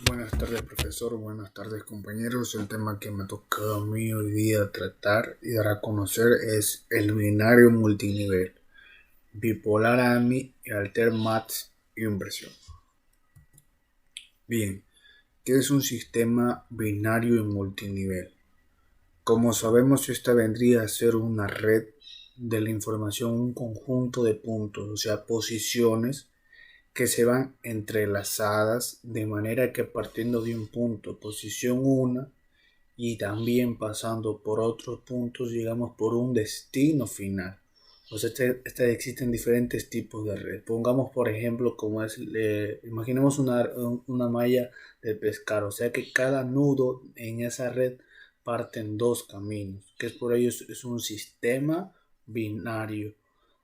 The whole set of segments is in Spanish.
Buenas tardes, profesor. Buenas tardes, compañeros. El tema que me ha tocado a mí hoy día tratar y dar a conocer es el binario multinivel, bipolar AMI y alter math inversión. Bien, ¿qué es un sistema binario y multinivel? Como sabemos, esta vendría a ser una red de la información, un conjunto de puntos, o sea, posiciones que se van entrelazadas de manera que partiendo de un punto, posición 1, y también pasando por otros puntos, llegamos por un destino final. O sea, existen diferentes tipos de red. Pongamos, por ejemplo, como es, imaginemos una malla de pescar, o sea que cada nudo en esa red parte en dos caminos, que es por ello es un sistema binario,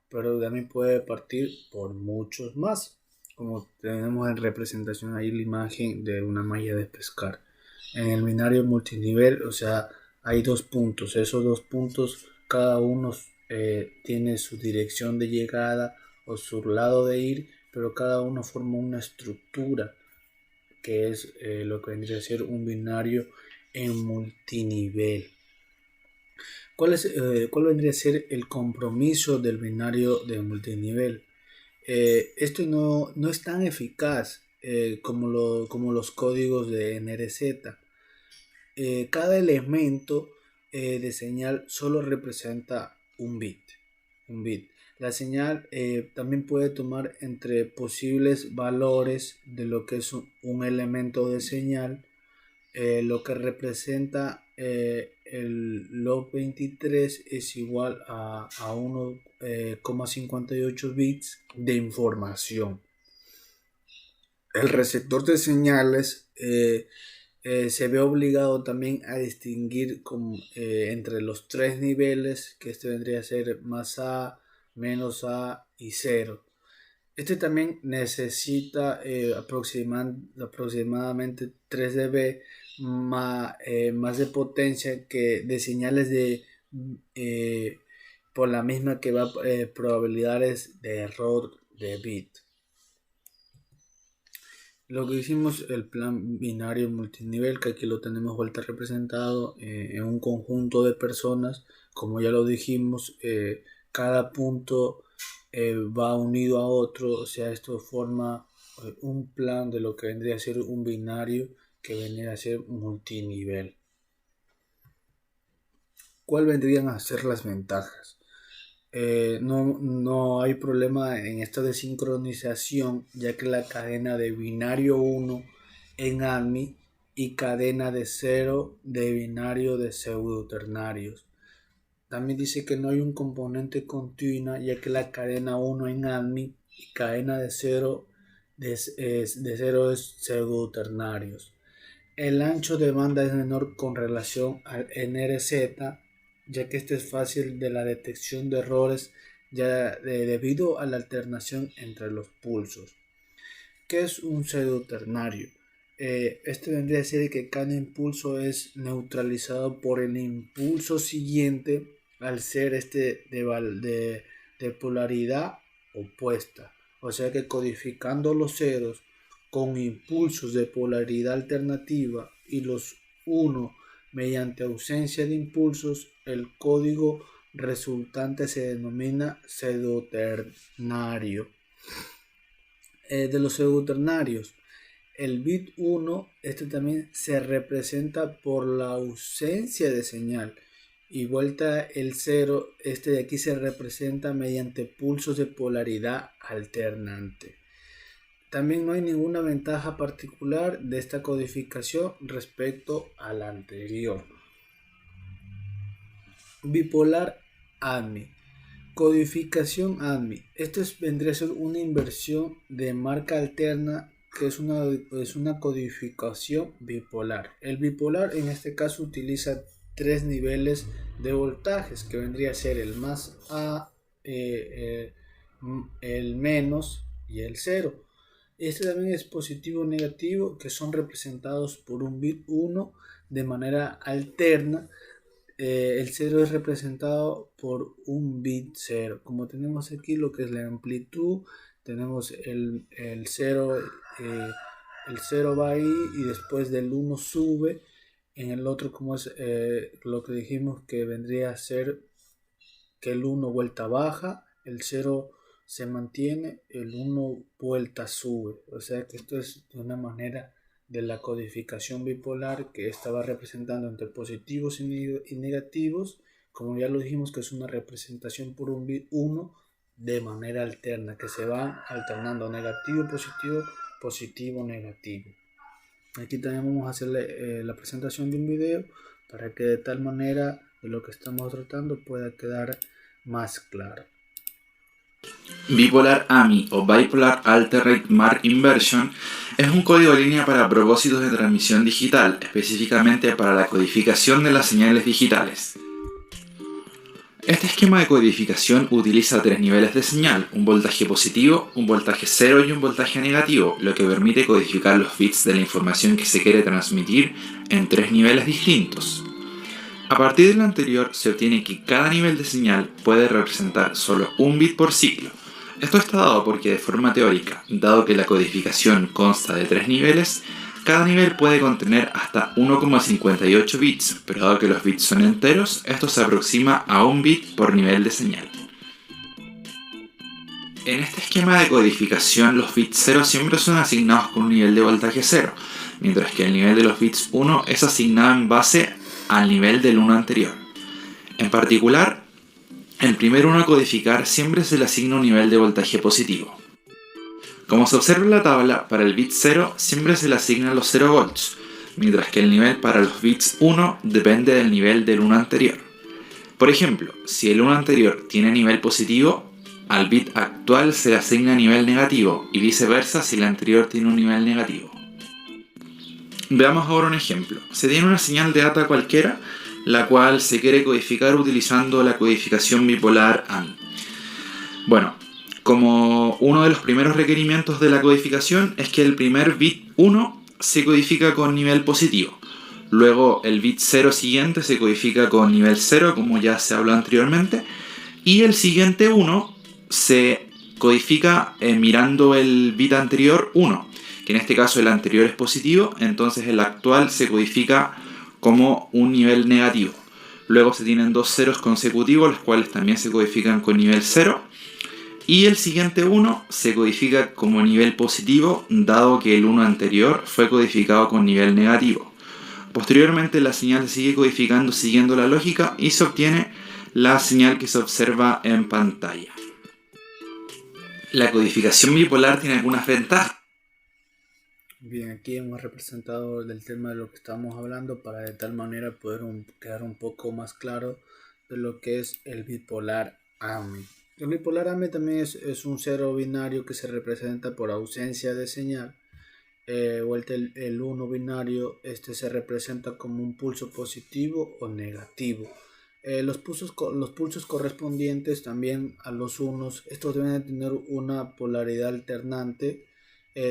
pero también puede partir por muchos más, como tenemos en representación ahí la imagen de una malla de pescar. En el binario multinivel, o sea, hay dos puntos. Esos dos puntos, cada uno tiene su dirección de llegada o su lado de ir, pero cada uno forma una estructura que es lo que vendría a ser un binario en multinivel. ¿Cuál vendría a ser el compromiso del binario de multinivel? Esto no es tan eficaz como los códigos de NRZ. Cada elemento de señal solo representa un bit. La señal también puede tomar entre posibles valores de lo que es un elemento de señal, lo que representa el log 23 es igual a 1,58 bits de información. El receptor de señales se ve obligado también a distinguir entre los tres niveles, que este vendría a ser más A, menos A y 0. Este también necesita aproximadamente 3 dB más de potencia que de señales eh, por la misma que va probabilidades de error de bit. Lo que hicimos el plan binario multinivel, que aquí lo tenemos vuelta representado en un conjunto de personas, como ya lo dijimos, cada punto va unido a otro, o sea, esto forma un plan de lo que vendría a ser un binario que vendría a ser multinivel. ¿Cuál vendrían a ser las ventajas? No hay problema en esta desincronización, ya que la cadena de binario 1 en ADMI y cadena de 0 de binario de pseudoternarios. También dice que no hay un componente continua, ya que la cadena 1 en ADMI y cadena de 0 de 0 es pseudoternarios. El ancho de banda es menor con relación al NRZ, ya que este es fácil de la detección de errores debido a la alternación entre los pulsos. ¿Qué es un pseudoternario? Este vendría a ser que cada impulso es neutralizado por el impulso siguiente al ser de polaridad opuesta. O sea que codificando los ceros con impulsos de polaridad alternativa y los 1 mediante ausencia de impulsos, el código resultante se denomina pseudoternario. De los pseudoternarios, el bit 1, este también se representa por la ausencia de señal. Y vuelta el 0, este de aquí se representa mediante pulsos de polaridad alternante. También no hay ninguna ventaja particular de esta codificación respecto a la anterior. Bipolar ADMI. Codificación ADMI. Vendría a ser una inversión de marca alterna que es una codificación bipolar. El bipolar en este caso utiliza tres niveles de voltajes que vendría a ser el más A, el menos y el cero. Este también es positivo o negativo, que son representados por un bit 1 de manera alterna. El 0 es representado por un bit 0. Como tenemos aquí lo que es la amplitud, tenemos el 0 el 0 va ahí y después del 1 sube. En el otro, como es lo que dijimos que vendría a ser que el 1 vuelta baja, el 0 se mantiene, el 1 vuelta sube. O sea que esto es de una manera de la codificación bipolar que estaba representando entre positivos y negativos, como ya lo dijimos que es una representación por un bit 1 de manera alterna, que se van alternando negativo, positivo, positivo, negativo. Aquí también vamos a hacerle la presentación de un video para que de tal manera de lo que estamos tratando pueda quedar más claro. Bipolar AMI o Bipolar Alternate Mark Inversion es un código línea para propósitos de transmisión digital, específicamente para la codificación de las señales digitales. Este esquema de codificación utiliza 3 niveles de señal, un voltaje positivo, un voltaje cero y un voltaje negativo, lo que permite codificar los bits de la información que se quiere transmitir en 3 niveles distintos. A partir de lo anterior se obtiene que cada nivel de señal puede representar solo un bit por ciclo. Esto está dado porque de forma teórica, dado que la codificación consta de 3 niveles, cada nivel puede contener hasta 1,58 bits, pero dado que los bits son enteros, esto se aproxima a un bit por nivel de señal. En este esquema de codificación, los bits 0 siempre son asignados con un nivel de voltaje 0, mientras que el nivel de los bits 1 es asignado en base al nivel del 1 anterior. En particular, el primer 1 a codificar siempre se le asigna un nivel de voltaje positivo. Como se observa en la tabla, para el bit 0 siempre se le asignan los 0 volts, mientras que el nivel para los bits 1 depende del nivel del 1 anterior. Por ejemplo, si el 1 anterior tiene nivel positivo, al bit actual se le asigna nivel negativo y viceversa si el anterior tiene un nivel negativo. Veamos ahora un ejemplo. Se tiene una señal de data cualquiera, la cual se quiere codificar utilizando la codificación bipolar AMI. Bueno, como uno de los primeros requerimientos de la codificación es que el primer bit 1 se codifica con nivel positivo. Luego el bit 0 siguiente se codifica con nivel 0, como ya se habló anteriormente. Y el siguiente 1 se codifica mirando el bit anterior 1, que en este caso el anterior es positivo, entonces el actual se codifica como un nivel negativo. Luego se tienen dos ceros consecutivos, los cuales también se codifican con nivel 0. Y el siguiente 1 se codifica como nivel positivo, dado que el 1 anterior fue codificado con nivel negativo. Posteriormente la señal se sigue codificando siguiendo la lógica y se obtiene la señal que se observa en pantalla. La codificación bipolar tiene algunas ventajas. Bien, aquí hemos representado el tema de lo que estamos hablando para de tal manera poder quedar un poco más claro de lo que es el bipolar AMI. El bipolar AMI también es un cero binario que se representa por ausencia de señal. Vuelta el 1 binario, este se representa como un pulso positivo o negativo. Los pulsos correspondientes también a los unos, estos deben tener una polaridad alternante.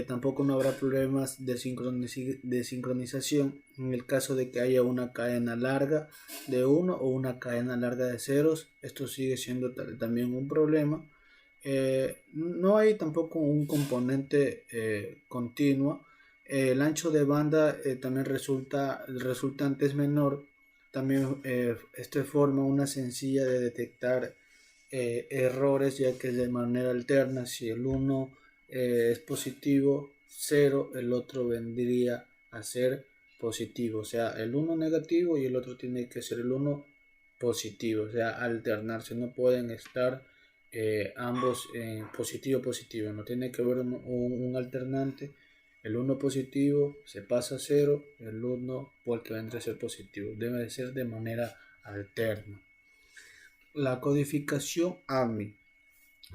Tampoco no habrá problemas de sincronización en el caso de que haya una cadena larga de 1 o una cadena larga de ceros. Esto sigue siendo también un problema. No hay tampoco un componente continuo. El ancho de banda también el resultante es menor. También esto forma una sencilla de detectar errores, ya que de manera alterna, si el 1 es positivo 0, el otro vendría a ser positivo, o sea, el 1 negativo y el otro tiene que ser el 1 positivo, o sea, alternarse, no pueden estar ambos en positivo, no tiene que haber un alternante. El 1 positivo se pasa a 0, el 1 porque vendrá a ser positivo, debe de ser de manera alterna. La codificación AMI.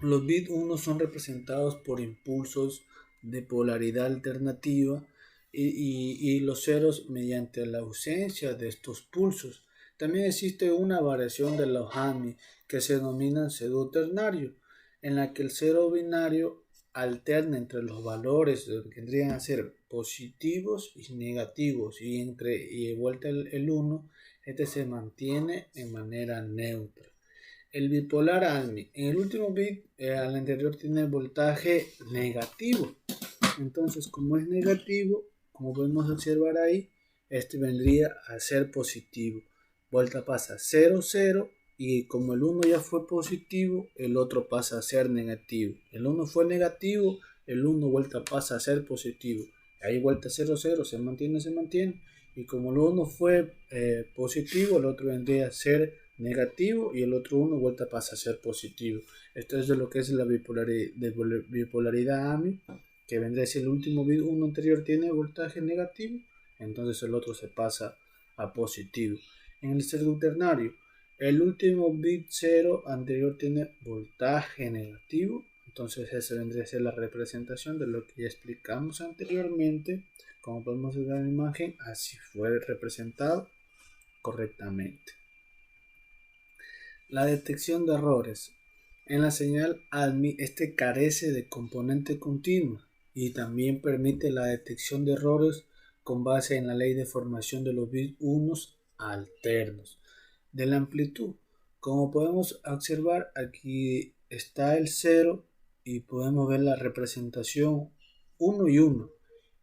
Los bits 1 son representados por impulsos de polaridad alternativa y los ceros mediante la ausencia de estos pulsos. También existe una variación de los AMI que se denomina pseudo ternario, en la que el cero binario alterna entre los valores que tendrían a ser positivos y negativos y vuelta el 1, este se mantiene en manera neutra. El bipolar AMI, en el último bit al anterior tiene voltaje negativo Entonces, como es negativo, como podemos observar ahí, este vendría a ser positivo. Vuelta pasa a 0, 0, y como el 1 ya fue positivo, el otro pasa a ser negativo. El 1 fue negativo, el 1 vuelta pasa a ser positivo. Ahí vuelta 0, 0, se mantiene, se mantiene. Y como el 1 fue positivo, el otro vendría a ser negativo y el otro 1 vuelta pasa a ser positivo. Esto es de lo que es la bipolaridad AMI, que vendría a ser el último bit 1 anterior tiene voltaje negativo, entonces el otro se pasa a positivo. En el circuito ternario, el último bit 0 anterior tiene voltaje negativo, entonces esa vendría a ser la representación de lo que ya explicamos anteriormente. Como podemos ver en la imagen, así fue representado correctamente. La detección de errores. En la señal ADMI, este carece de componente continuo y también permite la detección de errores con base en la ley de formación de los bits unos alternos. De la amplitud, como podemos observar, aquí está el 0 y podemos ver la representación 1 y 1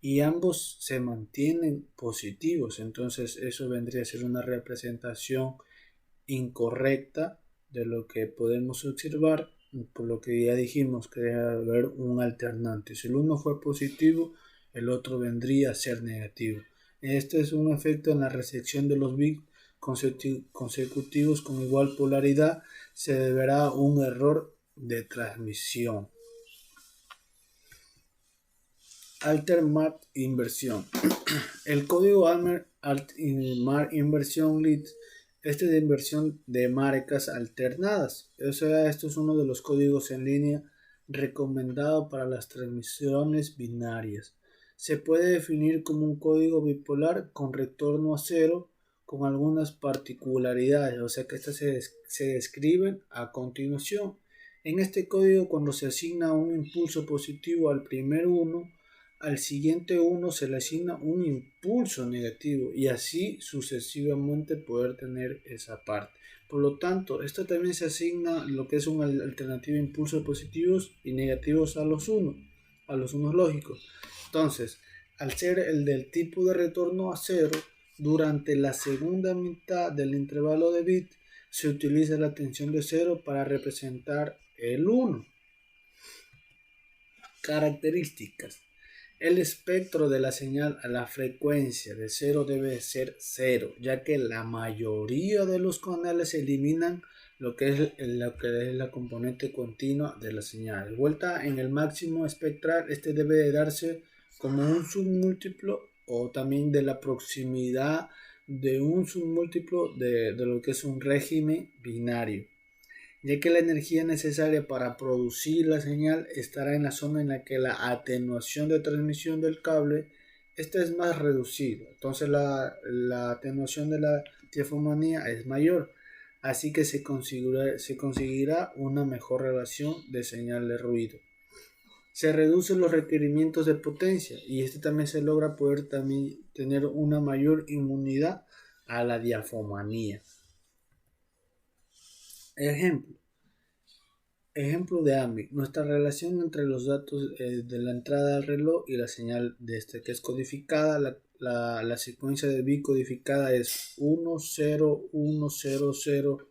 y ambos se mantienen positivos, entonces eso vendría a ser una representación incorrecta de lo que podemos observar, por lo que ya dijimos que debe haber un alternante. Si el uno fue positivo, el otro vendría a ser negativo. Este es un efecto en la recepción de los bits consecutivos con igual polaridad. Se deberá un error de transmisión. Alter-Mark inversión. El código Alter-Mark inversión lead, este es de inversión de marcas alternadas. O sea, esto es uno de los códigos en línea recomendado para las transmisiones binarias. Se puede definir como un código bipolar con retorno a cero con algunas particularidades, o sea que estas se describen a continuación. En este código, cuando se asigna un impulso positivo al primer 1, al siguiente 1 se le asigna un impulso negativo y así sucesivamente poder tener esa parte. Por lo tanto, esto también se asigna lo que es un alternativo de impulsos positivos y negativos a los unos lógicos. Entonces, al ser el del tipo de retorno a cero, durante la segunda mitad del intervalo de bit se utiliza la tensión de cero para representar el 1. Características. El espectro de la señal a la frecuencia de 0 debe ser 0, ya que la mayoría de los canales eliminan lo que es la componente continua de la señal. De vuelta en el máximo espectral, este debe de darse como un submúltiplo o también de la proximidad de un submúltiplo de lo que es un régimen binario, ya que la energía necesaria para producir la señal estará en la zona en la que la atenuación de transmisión del cable es más reducida. Entonces la atenuación de la diafomanía es mayor, así que se conseguirá una mejor relación de señal de ruido. Se reducen los requerimientos de potencia y también se logra poder también tener una mayor inmunidad a la diafomanía. Ejemplo de AMI. Nuestra relación entre los datos de la entrada al reloj y la señal de que es codificada. La secuencia de bit codificada es 1 0 1 0 0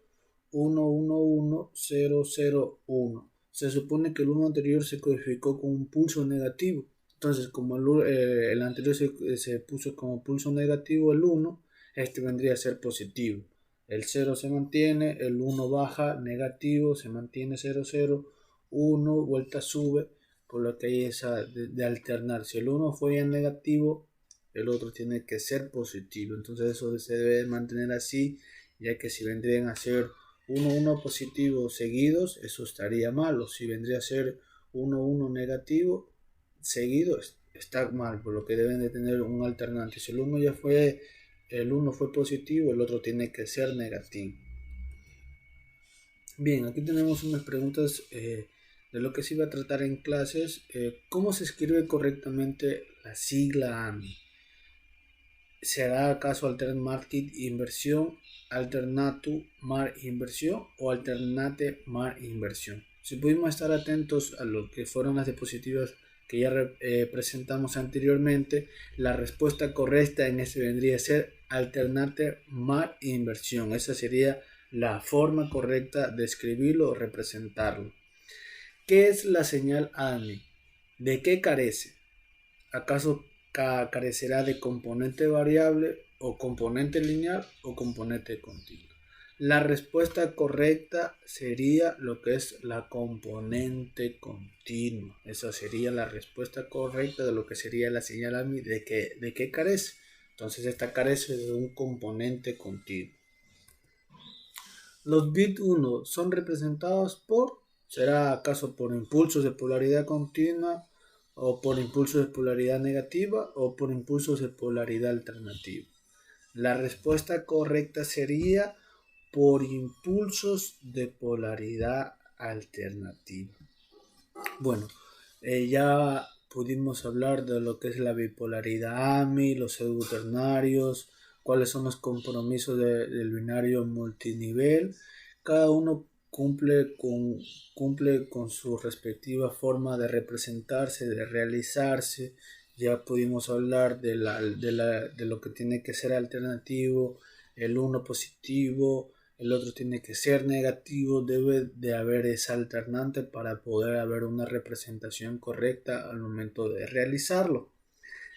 1 1 1 0 0 1. Se supone que el 1 anterior se codificó con un pulso negativo. Entonces, como el anterior se puso como pulso negativo, el 1, este vendría a ser positivo. El 0 se mantiene, el 1 baja, negativo, se mantiene 0, 0, 1, vuelta sube, por lo que hay esa de alternar. Si el 1 fue en negativo, el otro tiene que ser positivo. Entonces eso se debe mantener así, ya que si vendrían a ser 1, 1 positivo seguidos, eso estaría mal. O si vendría a ser 1, 1 negativo seguido, está mal, por lo que deben de tener un alternante. Si el 1 ya fue... El uno fue positivo, el otro tiene que ser negativo. Bien, aquí tenemos unas preguntas de lo que se iba a tratar en clases. ¿Cómo se escribe correctamente la sigla AMI? ¿Será acaso Alternate Inversión, Alternatu Mar Inversión o Alternate Mar Inversión? Si pudimos estar atentos a lo que fueron las diapositivas que ya presentamos anteriormente, la respuesta correcta en ese vendría a ser alternante mar inversión. Esa sería la forma correcta de escribirlo o representarlo. ¿Qué es la señal ANI? ¿De qué carece? ¿Acaso carecerá de componente variable o componente lineal o componente continuo? La respuesta correcta sería lo que es la componente continua. Esa sería la respuesta correcta de lo que sería la señal AMI. ¿De qué carece? Entonces esta carece de un componente continuo. Los bits 1 son representados ¿será acaso por impulsos de polaridad continua o por impulsos de polaridad negativa o por impulsos de polaridad alternativa? La respuesta correcta sería por impulsos de polaridad alternativa. Bueno, ya pudimos hablar de lo que es la bipolaridad AMI, los pseudoternarios, cuáles son los compromisos del binario multinivel. Cada uno cumple con su respectiva forma de representarse, de realizarse. Ya pudimos hablar de lo que tiene que ser alternativo, el uno positivo, el otro tiene que ser negativo, debe de haber esa alternante para poder haber una representación correcta al momento de realizarlo.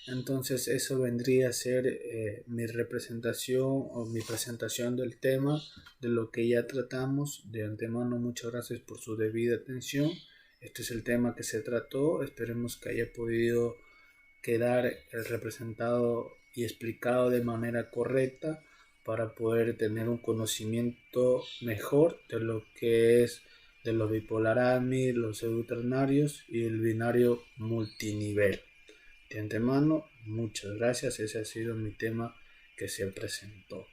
Entonces eso vendría a ser mi representación o mi presentación del tema, de lo que ya tratamos. De antemano, muchas gracias por su debida atención. Este es el tema que se trató. Esperemos que haya podido quedar representado y explicado de manera correcta para poder tener un conocimiento mejor de lo que es de los bipolar AMI, los pseudoternarios y el binario multinivel. De antemano, muchas gracias. Ese ha sido mi tema que se presentó.